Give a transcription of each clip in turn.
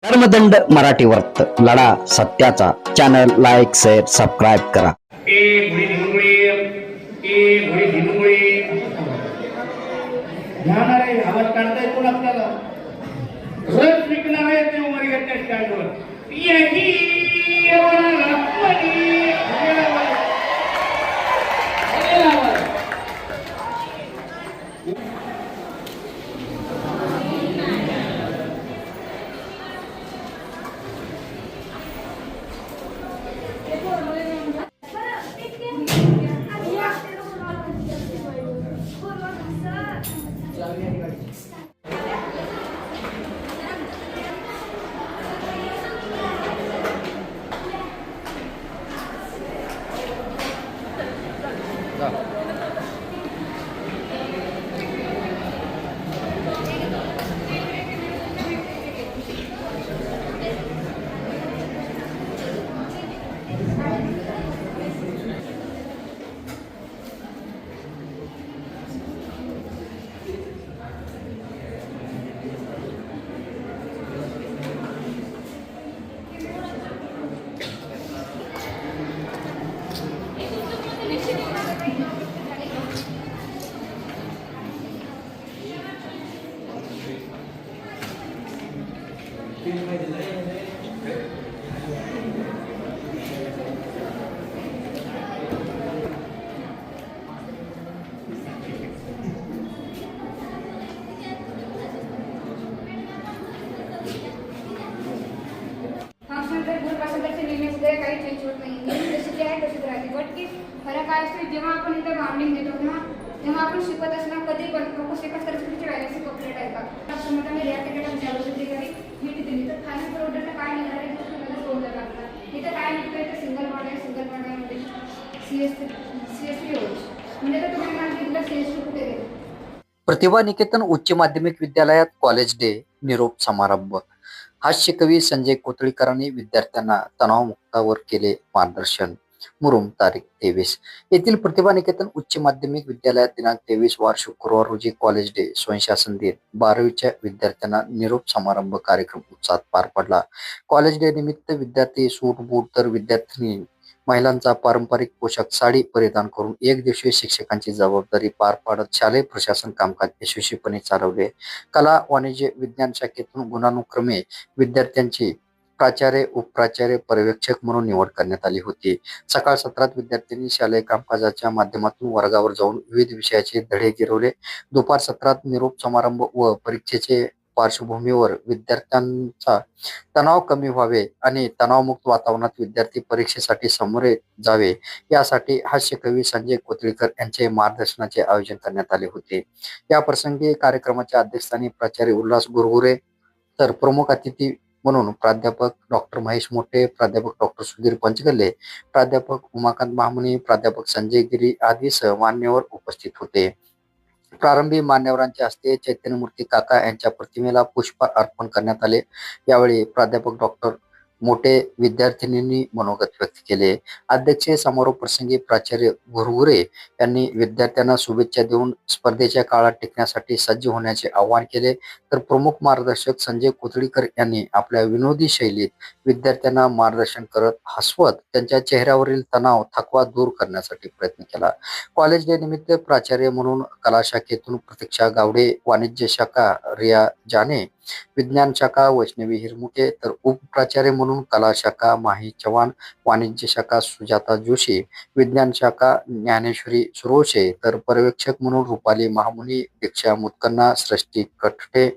धर्मदंड मराठी वर्त लढा सत्याचा चॅनल लाईक शेअर सबस्क्राईब करा. ए घोडी धिंगुळी, ए घोडी धिंगुळी. ध्यान आहे, आवाज काढता येतो ना आपल्याला. रस विकणार आहे ते उमरग्याच्या स्टँडवर. यही अवरा मनी. काही चेंज होत नाही, जशी आहे तशीच राहते. बट की फरक काय असतो, जेव्हा आपण इथं बाउंडिंग देतो तेव्हा आपण शिकत असताना कधी पण फोकस एका सरस्वतीची व्हॅलेन्सी कम्प्लीट आहे का समजा मी रिॲक्टिव्ह ज्यावेळी काही हिट दिली तर फायनल प्रोडक्ट काय निघणार आहे ते तुम्हाला सोडलं लागणार. इथं काय निघतंय तर सिंगल बॉन्ड आहे, सिंगल बॉन्ड आहे मध्ये CS3 म्हणजे तर तुम्ही सांगितलं CS2 कुठे गेले. प्रतिभा निकेतन उच्च माध्यमिक विद्यालयात कॉलेज डे निरोप समारंभ. हास्य कवी संजय कोथळीकरांनी विद्यार्थ्यांना तणावमुक्तावर केले मार्गदर्शन. मुरुम तारीख 23. येथील प्रतिभा निकेतन उच्च माध्यमिक विद्यालयात दिनांक 23 वार शुक्रवार रोजी कॉलेज डे स्वयंशासन दिन 12वीच्या विद्यार्थ्यांना निरोप समारंभ कार्यक्रम उत्साहात पार पडला. कॉलेज डे निमित्त विद्यार्थी सूट बूट तर विद्यार्थिनी महिलांचा पारंपरिक पोशाख साडी परिधान करून एक दिवसीय शिक्षकांची जबाबदारी पार पाडत शालेय प्रशासन कामकाज यशस्वीपणे चालवले. कला वाणिज्य विज्ञान शाखेतून गुणानुक्रमे विद्यार्थ्यांची प्राचार्य उपप्राचार्य पर्यवेक्षक म्हणून निवड करण्यात आली होती. सकाळ सत्रात विद्यार्थ्यांनी शालेय कामकाजाच्या माध्यमातून वर्गावर जाऊन विविध विषयाचे धडे गिरवले. दुपार सत्रात निरोप समारंभ व परीक्षेचे पार्श्वभूमीवर विद्यार्थ्यांचा तणाव कमी व्हावे आणि तणावमुक्त वातावरणात विद्यार्थी परीक्षेसाठी सामोरे जावे यासाठी हास्यकवी संजय कोथळीकर यांचे मार्गदर्शनाचे आयोजन करण्यात आले होते. या प्रसंगी कार्यक्रमाच्या अध्यक्षस्थानी प्राचार्य उल्हास गुरगुरे तर प्रमुख अतिथी म्हणून प्राध्यापक डॉक्टर महेश मोठे, प्राध्यापक डॉक्टर सुधीर पंचगल्ले, प्राध्यापक उमाकांत महामुनी, प्राध्यापक संजय गिरी आदीसह मान्यवर उपस्थित होते. प्रारंभी मान्यवरांच्या हस्ते चैतन्यमूर्ती काका यांच्या प्रतिमेला पुष्प अर्पण करण्यात आले. यावेळी प्राध्यापक डॉक्टर मोठे विद्यार्थिनींनी मनोगत व्यक्त केले. अध्यक्षीय समारोप प्रसंगी प्राचार्य गुरगुरे यांनी विद्यार्थ्यांना शुभेच्छा देऊन स्पर्धेच्या काळात टिकण्यासाठी सज्ज होण्याचे आवाहन केले. तर प्रमुख मार्गदर्शक संजय कोथळीकर यांनी आपल्या विनोदी शैलीत विद्यार्थ्यांना मार्गदर्शन करत हसवत त्यांच्या चेहऱ्यावरील तणाव थकवा दूर करण्यासाठी प्रयत्न केला. कॉलेज डे निमित्त प्राचार्य म्हणून कला शाखेतून प्रतीक्षा गावडे, वाणिज्य शाखा रिया जाने, विज्ञान शाखा वैष्णवी हिरमुके, तर उपप्राचार्य म्हणून कला शाखा माही चव्हाण, वाणिज्य शाखा सुजाता जोशी, विज्ञान शाखा ज्ञानेश्वरी सुरोशे, तर पर्यवेक्षक म्हणून रुपाली महामुनी, दीक्षा मुतकन्ना, सृष्टी कठटे,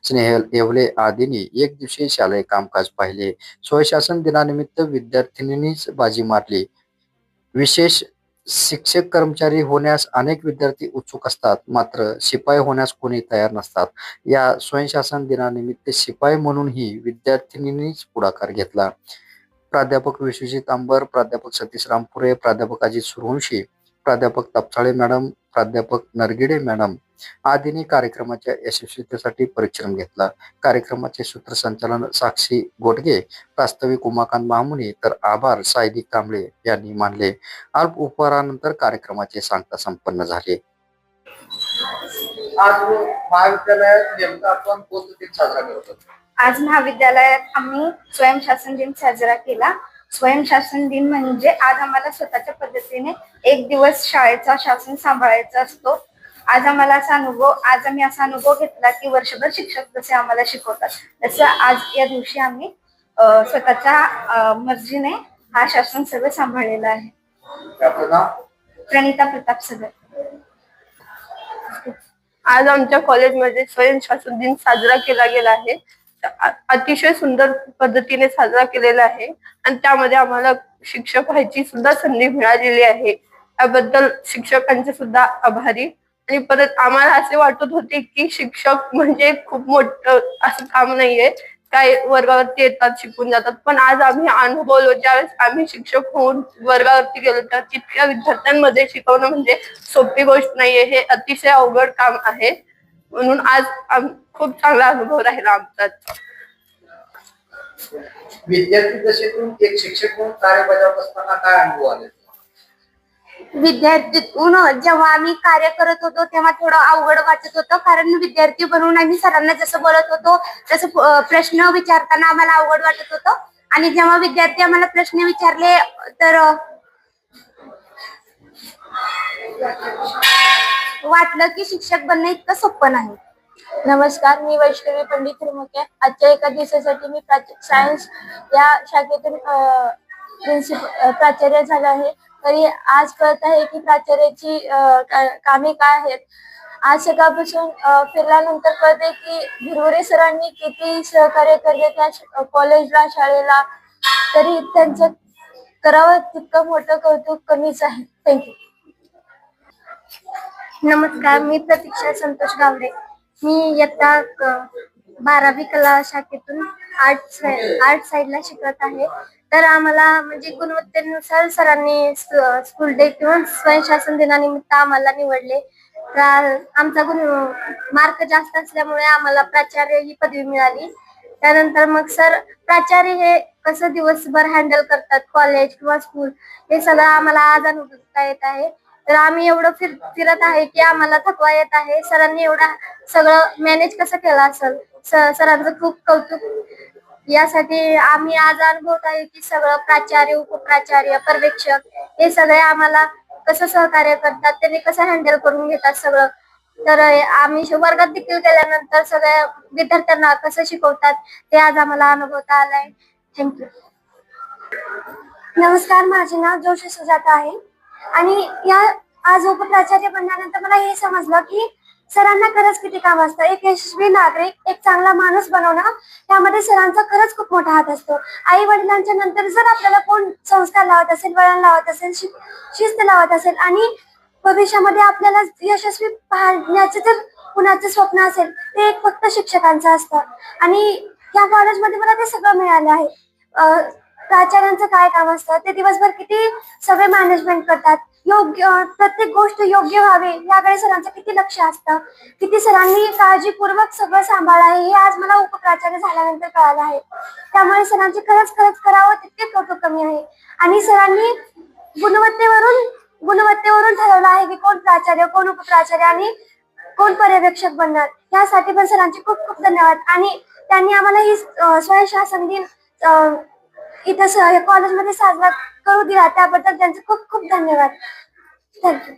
स्नेहल येवले आदींनी एक दिवसीय शालेय कामकाज पाहिले. स्वयंशासन दिनानिमित्त विद्यार्थिनींनीच बाजी मारली. विशेष शिक्षक कर्मचारी होण्यास अनेक विद्यार्थी उत्सुक असतात, मात्र शिपाई होण्यास कोणी तयार नसतात. या स्वयंशासन दिनानिमित्त शिपाई म्हणूनही विद्यार्थिनींनीच पुढाकार घेतला. प्राध्यापक विश्वजित अंबर, प्राध्यापक सतीश रामपुरे, प्राध्यापक अजित सूर्यवंशी, प्राध्यापक तपसाळे मॅडम, प्राध्यापक नरगिडे मॅडम आदींनी कार्यक्रमाच्या यशस्वीतेसाठी परिश्रम घेतला. कार्यक्रमाचे सूत्रसंचालन साक्षी गोटगे, प्रास्ताविक उमाकांत महामुनी, तर आभार सायदी कांबळे यांनी मानले. अल्प उपहारानंतर कार्यक्रमाचे सांगता संपन्न झाले. आज महाविद्यालयात नेमका आपण कोणता दिन साजरा करतो? आज महाविद्यालयात आम्ही स्वयंशासन दिन साजरा केला. स्वयंशासन दिन म्हणजे आज आम्हाला स्वतःच्या पद्धतीने एक दिवस शाळेचा शासन सांभाळायचा असतो. आज आम्ही असा अनुभव घेतला की वर्षभर शिक्षक जसे आम्हाला शिकवतात तसं आज या दिवशी आम्ही स्वतःच्या मर्जीने हा शासन सगळं सांभाळलेला आहे. प्रणिता प्रताप सगळ. आज आमच्या कॉलेजमध्ये स्वयंशासन दिन साजरा केला गेला आहे. अतिशय सुंदर पद्धतीने साजरा केलेला आहे आणि त्यामध्ये आम्हाला शिक्षक व्हायची सुद्धा संधी मिळालेली आहे. त्याबद्दल शिक्षकांचे सुद्धा आभारी. आणि परत आम्हाला असे वाटत होते की शिक्षक म्हणजे खूप मोठं असं काम नाहीये, काय वर्गावरती येतात शिकून जातात, पण आज आम्ही अनुभवलो ज्यावेळेस आम्ही शिक्षक होऊन वर्गावरती गेलो तर तितक्या विद्यार्थ्यांमध्ये शिकवणं म्हणजे सोपी गोष्ट नाहीये, हे अतिशय अवघड काम आहे. म्हणून आज खूप चांगला अनुभव राहिला आमचा. विद्यार्थी दशेतून एक शिक्षक म्हणून कार्य बजावत असताना काय अनुभव आले? विद्यार्थीतून जेव्हा आम्ही कार्य करत होतो तेव्हा थोडं अवघड वाटत होतं, कारण विद्यार्थी बनून आम्ही सरांना जसं बोलत होतो तसं प्रश्न विचारताना आम्हाला अवघड वाटत होतं. आणि जेव्हा विद्यार्थी आम्हाला प्रश्न विचारले तर वाटलं की शिक्षक बनणं इतकं सोपं नाही. नमस्कार, मी वैष्णवी पंडित त्रिमुखे. आजच्या एका दिवसासाठी मी सायन्स या शाखेतून प्राचार्य झाले आहे. तरी आज कळत आहे की प्राचार्याची कामे काय आहेत. आज सकाळपासून फिरल्यानंतर कळते की भिरवरे सरांनी किती सहकार्य करते त्या कॉलेजला, शाळेला. तरी त्यांचं करावं तितकं मोठं कौतुक कमीच आहे. थँक्यू. नमस्कार, मी प्रतीक्षा संतोष गावडे. मी इयत्ता 12वी कला शाखेतून आर्ट साइडला शिकत आहे. तर आम्हाला म्हणजे गुणवत्तेनुसार सरांनी स्कूल डे किंवा स्वयंशासन दिनानिमित्त आम्हाला निवडले. तर आमचा मार्क जास्त असल्यामुळे आम्हाला प्राचार्य ही पदवी मिळाली. त्यानंतर मग सर प्राचार्य हे कसं दिवसभर हँडल करतात कॉलेज किंवा स्कूल, हे सगळं आम्हाला आज अनुभवता येत आहे. तर आम्ही एवढं फिरत आहे की आम्हाला थकवा येत आहे. सरांनी एवढं सगळं मॅनेज कसं केलं असेल, सरांचं खूप कौतुक. यासाठी आम्ही आज अनुभवत आहे की सगळं प्राचार्य, उपप्राचार्य, पर्यवेक्षक हे सगळे आम्हाला कसं सहकार्य करतात, त्यांनी कसं हँडल करून घेतात सगळं. तर आम्ही वर्गात देखील गेल्यानंतर सगळ्या विद्यार्थ्यांना कसं शिकवतात ते आज आम्हाला अनुभवता आलंय. थँक्यू. नमस्कार, माझे नाव जोशी सुजाता आहे. आणि या आज उपप्राचार्य बनल्यानंतर मला हे समजलं की सरांना खरंच किती काम असतं. एक यशस्वी नागरिक, एक चांगला माणूस बनवणं त्यामध्ये सरांचा खरंच खूप मोठा हात असतो. आई वडिलांच्या नंतर जर आपल्याला कोण संस्कार लावत असेल, वळण लावत असेल, शिस्त लावत असेल आणि भविष्यामध्ये आपल्याला यशस्वी पाहण्याचे जर कुणाचं स्वप्न असेल ते एक फक्त शिक्षकांचं असतं. आणि या कॉलेजमध्ये मला ते सगळं मिळालं आहे. प्राचार्यांचं काय काम असतं, ते दिवसभर किती सगळे मॅनेजमेंट करतात, योग्य प्रत्येक गोष्ट योग्य व्हावी याकडे सरांचं किती लक्ष असतं, किती सरांनी काळजीपूर्वक सगळं सांभाळ आहे हे आज मला उपप्राचार्य झाल्यानंतर कळालं आहे. त्यामुळे सरांची खरंच करावं तितके कौतुक कमी आहे. आणि सरांनी गुणवत्तेवरून ठरवलं आहे की कोण प्राचार्य, कोण उपप्राचार्य आणि कोण पर्यवेक्षक बनणार. यासाठी पण सरांचे खूप खूप धन्यवाद. आणि त्यांनी आम्हाला ही स्वयंशासन दिन इथं कॉलेजमध्ये साजरा करू दिला त्याबद्दल त्यांचे खूप खूप धन्यवाद. थँक्यू.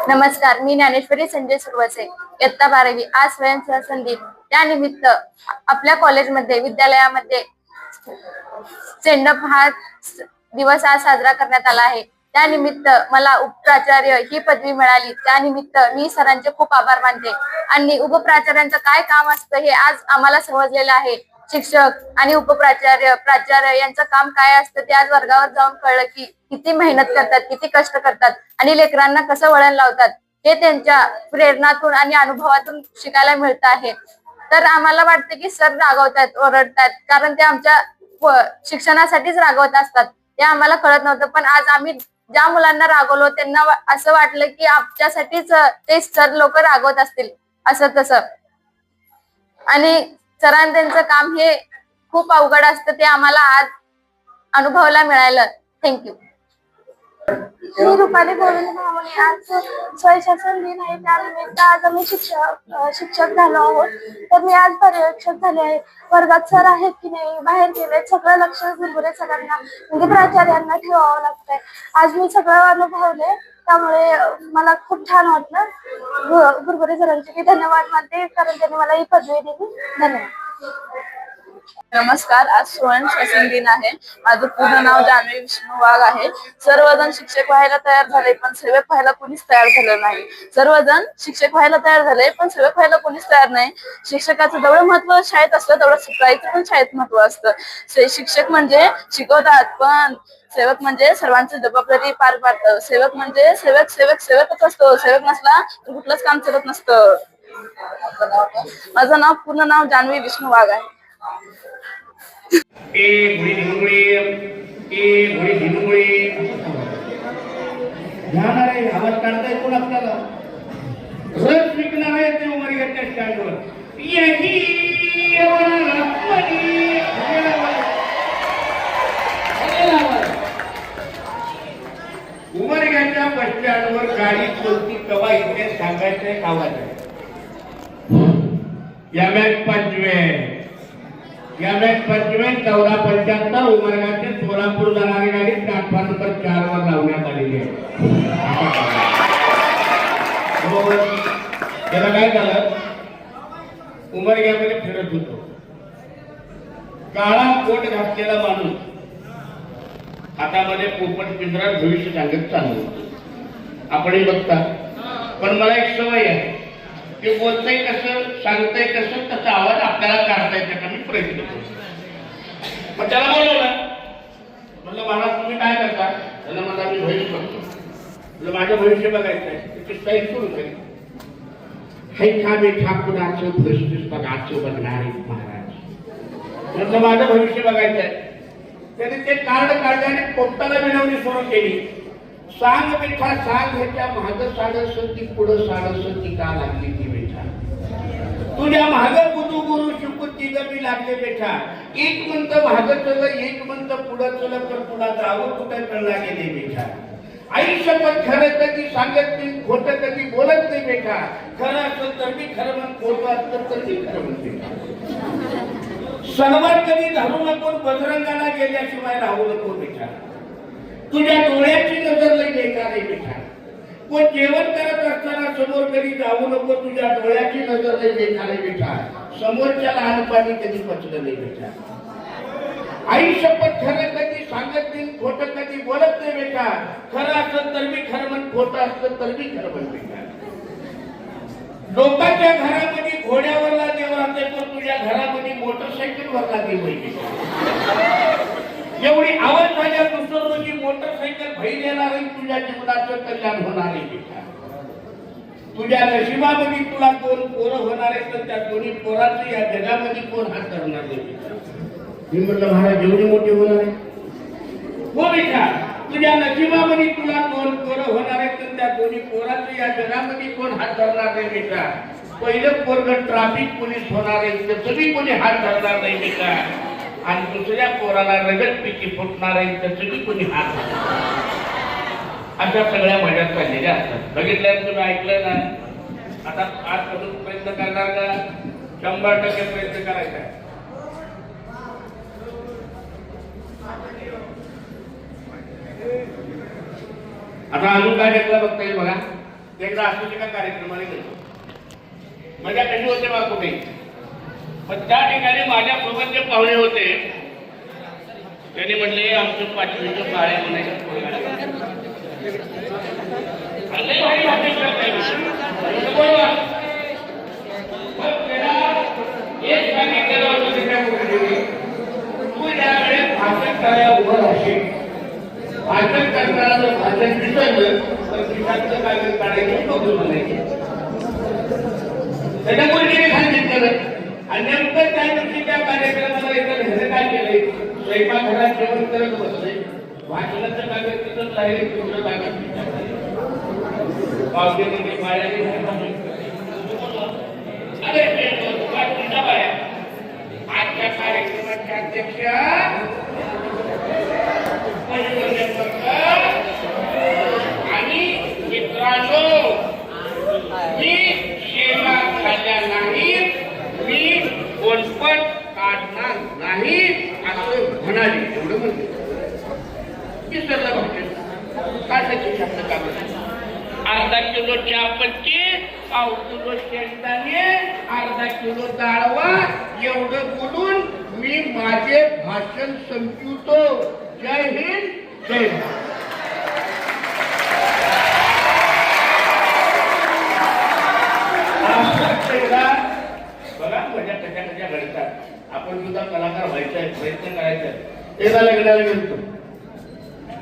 नमस्कार, मी ज्ञानेश्वरी संजय सुरवसे, इयत्ता 12वी. आज स्वयंशासन दिन त्यानिमित्त आपल्या कॉलेजमध्ये, विद्यालयामध्ये स्टँड अप हा दिवस आज साजरा करण्यात आला आहे. त्यानिमित्त मला उपप्राचार्य ही पदवी मिळाली. त्यानिमित्त मी सरांचे खूप आभार मानते. आणि उपप्राचार्यांचं काय काम असतं हे आज आम्हाला समजलेलं आहे. शिक्षक आणि उपप्राचार्य, प्राचार्य यांचं काम काय असतं ते आज वर्गावर जाऊन कळलं की किती मेहनत करतात, किती कष्ट करतात आणि लेकरांना कसं वळण लावतात हे त्यांच्या प्रेरणातून आणि अनुभवातून शिकायला मिळतं आहे. तर आम्हाला वाटतं की सर रागवतात, ओरडतात, कारण ते आमच्या शिक्षणासाठीच रागवत असतात. ते आम्हाला कळत नव्हतं. पण आज आम्ही ज्या मुलांना रागवलो त्यांना असं वाटलं की आमच्यासाठीच ते सर लोक रागवत असतील असं तसं. आणि सरांचं त्यांचं काम हे खूप अवघड असतं ते आम्हाला आज अनुभवायला मिळालं. थँक्यू. मी रुपाली गोविंद भामणे. आज स्वयंशासन दिन आहे, त्यानिमित्त आज आम्ही शिक्षक झालो आहोत. तर मी आज पर्यवेक्षक झाले आहे. वर्गात सर आहेत की नाही, बाहेर गेले, सगळं लक्ष गुरुकुले सरांना म्हणजे प्राचार्यांना ठेवावं लागतंय. आज मी सगळं अनुभवले, त्यामुळे मला खूप छान वाटलं. गुरुकुले सरांचे मी धन्यवाद मानते, कारण त्यांनी मला ही पदवी दिली. धन्यवाद. नमस्कार. आज स्वयंशासन दिन आहे. माझं पूर्ण नाव जान्हवी विष्णू वाघ आहे. सर्वजण शिक्षक व्हायला तयार झाले, पण सेवक व्हायला कोणीच तयार झालं नाही. सर्वजण शिक्षक व्हायला तयार झाले, पण सेवक व्हायला कोणीच तयार नाही. शिक्षकाचं जेवढं महत्व शाळेत असतं, तेवढं शिकायचं पण शाळेत महत्व असतं. शिक्षक म्हणजे शिकवतात, पण सेवक म्हणजे सर्वांची जबाबदारी पार पाडतं. सेवक म्हणजे सेवकच असतो. सेवक नसला तर कुठलंच काम चालत नसतं. माझं पूर्ण नाव जान्हवी विष्णू वाघ आहे. आवाज काढताय कोण आपल्याला? रस विकणार आहे ते उमरग्याच्या स्टँडवर. उमरग्याच्या बस स्टँडवर गाडी चलती कवा इथे सांगायचं एक आवाज आहे. यामॅक 1475 उमरगाचे सोलापूर जाणारी गाडी प्लॅटफॉर्म नंबर 4 वर लावण्यात आलेली आहे. त्याला काय झालं, उमरग्यामध्ये फिरत होतो. काळा कोट घातलेला माणूस हातामध्ये पोपट पिंजरा भविष्य सांगत चालू होतो. आपणही बघता, पण मला एक सवय आहे, ते बोलतंय कसं, सांगतंय कसं, तसा आवाज आपल्याला काढता येतो का मी प्रयत्न करतो. मग त्याला बोलवलं, म्हणलं महाराज तुम्ही काय करता? त्याला मला मी भविष्य बघतो. म्हणलं माझं भविष्य बघायचं आहे. त्याची स्टाईल सुरू झाली. हैठा बेठा कुणाचं भविष्य बघायचं बघणार महाराज. म्हटलं माझं भविष्य बघायचं आहे. त्याने ते कार्ड काढले आणि पोपटाला विनवणी सुरू केली. सांग बेठा सांग, ह्याच्या महाग साडसती पुढं साडसती का लागली ती बेठा. तुझ्या महाग बुधू गुरु शुकू तिघ मी लागले बेठा. एक म्हणतं महाग चल, एक म्हणतं पुढं चल, तर पुढा जावं कुठं कळला गेले बेठा. आयुष्य पण खरं कधी सांगत नाही, खोटं कधी बोलत नाही बेठा. खरं असलं तर मी खरं म्हण, खोटं असलं तर मी खरं म्हणते. सणवार कधी धरू नको, बजरंगाला गेल्याशिवाय राहू नको बेठा. तुझ्या डोळ्याची नजर लई बेकार आहे बेटा. कोण जेवण करत असताना समोर कधी जाऊ नको, तुझ्या डोळ्याची नजर लई बेकार आहे बेटा. समोरच्या लहानपणी कधी पचलं नाही बेटा. आयुष्य पण खरं कधी सांगत नाही, खोटं कधी बोलत नाही बेटा. खरं असलं तर मी खरं म्हण, खोटं असलं तर मी खरं म्हण बेटा. लोकांच्या घरामध्ये घोड्यावरला देव राहते, पण तुझ्या घरामध्ये मोटरसायकलवरला देव आहे बेटा. एवढी आवाज झाल्या दुसऱ्या रोजी मोटरसायकल भैर येणार आहे, तुझ्या जीवनाचं कल्याण होणार आहे बेटा. तुझ्या नशिबामध्ये तुला 2 पोरं होणार आहेत, तर त्या दोन्ही पोराचं या जगामध्ये कोण हात धरणार नाही बेटा. मी म्हटलं महाराज एवढी मोठी होणार आहे? हो बेटा, तुझ्या नशिबामध्ये तुला 2 पोरं होणार आहेत, तर त्या दोन्ही पोराचं या जगामध्ये कोण हात धरणार नाही बेटा. पहिलं पोरग ट्रॅफिक पोलीस होणार आहे, त्याचं बी कोणी हात धरणार नाही बेटा. आणि दुसऱ्या पोराला रगत पिकी फुटणार आहे, त्याचं बी कोणी हात. अशा सगळ्या मजा चाललेल्या असतात. बघितल्या तुम्ही, ऐकलं ना? आता आजपासून प्रयत्न करणार का? 100% प्रयत्न करायचा आहे. आता अजून काय घेतलं बघता येईल बघा. एकदा असं एका कार्यक्रमाला गेलो. मजा कशी होते बा कुठे, पण त्या ठिकाणी माझ्या सोबत जे पाहुणे होते त्यांनी म्हटले आमचं 5वीचं काळे म्हणायचं. एक सांगितलेलं होतं त्याच्या मुलीने, तू ज्यावेळेस भाषण करायला उभं राहशील, भाषण करताना जर भाषण विसरलं तर खिशातलं कागद काढायचं बघून म्हणायचं. त्याच्या मुलीने सांगितलेलं. आणि नेमकं त्या दिवशी त्या कार्यक्रमाला एका घरी काय केलंय, स्वयंपाकघरात जेवण करत बसले, भाषणाचं कागद तिथं राहिले, तुमचं कागद पावसाने पायाने आजच्या कार्यक्रमाच्या अध्यक्षा काढणार नाही असं म्हणाले. एवढं म्हणते विसरलं भाषण. काढण्याचे शब्द काढले. अर्धा किलो चहापत्ती, पाव किलो शेंगदाणे, अर्धा किलो डाळवा एवढं बोलून मी माझे भाषण संपवतो. जय हिंद, जय भारत. बघा मजा कशा कशा घडतात. आपण सुद्धा कलाकार व्हायचा आहे, प्रयत्न करायचा आहे. तेव्हा लग्नाला गेलो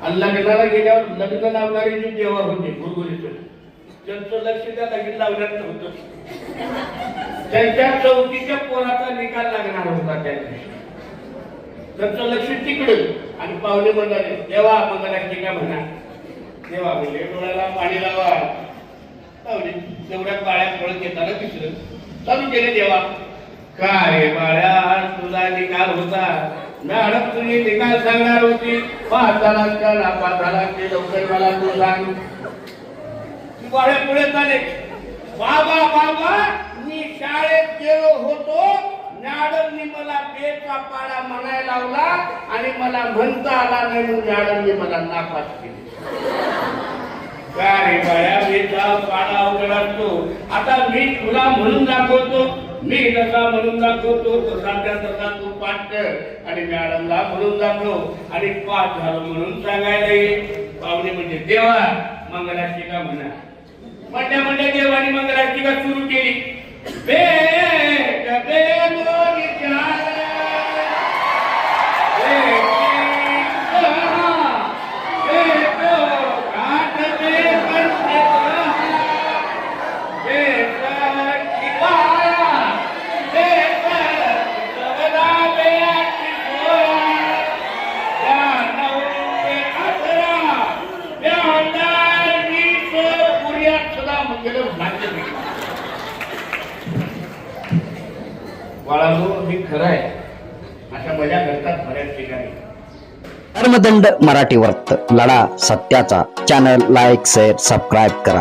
आणि लग्नाला गेल्यावर लग्न लावणारी जी जेव्हा होती गुरुगुरीचं त्यांचं लक्ष त्या लगीन लावण्यात होतं. त्यांच्या चौथीच्या पोराचा निकाल लागणार होता त्या दिवशी. त्यांचं लक्ष तिकडं आणि पाहुणे म्हणाले देवा मंगलाष्टिका म्हणा. देवा म्हणजे डोळ्याला पाणी लावा. पाहुणे तेवढ्या बाळ्या पळत येताना तिसरं चालू केले. देवा काय बाळ्या तुझा निकाल होता. मॅडम तुझी निकाल सांगणार होती. पाहताना का नापासाला ते लवकर मला तू सांग. बाळ्या पुढे चाले. बाबा बाबा मी शाळेत गेलो होतो. मॅडमनी मला बेचा पाडा म्हणायला लावला आणि मला म्हणता आला नाही म्हणून मॅडमनी मला नापास केली. काय बाळ्या बेचा पाडा अवघड असतो. आता मी तुला म्हणून दाखवतो. मी जसा म्हणून दाखवतो तसा त्या तसा तू पाठ कर आणि मॅडमला म्हणून दाखव आणि पाठ झालं म्हणून सांगायला येईल. पाहुणे म्हणजे देवा मंगलाष्टिका म्हणा. म्हणजे देवानी मंगलाष्टिका सुरू केली. बेट बेलोरी चाल बाळांनो हे खरं आहे. अशा मजा घडतात बऱ्याच ठिकाणी. धर्मदंड मराठी वर्त लढा सत्याचा. चॅनल लाईक शेअर सबस्क्राईब करा.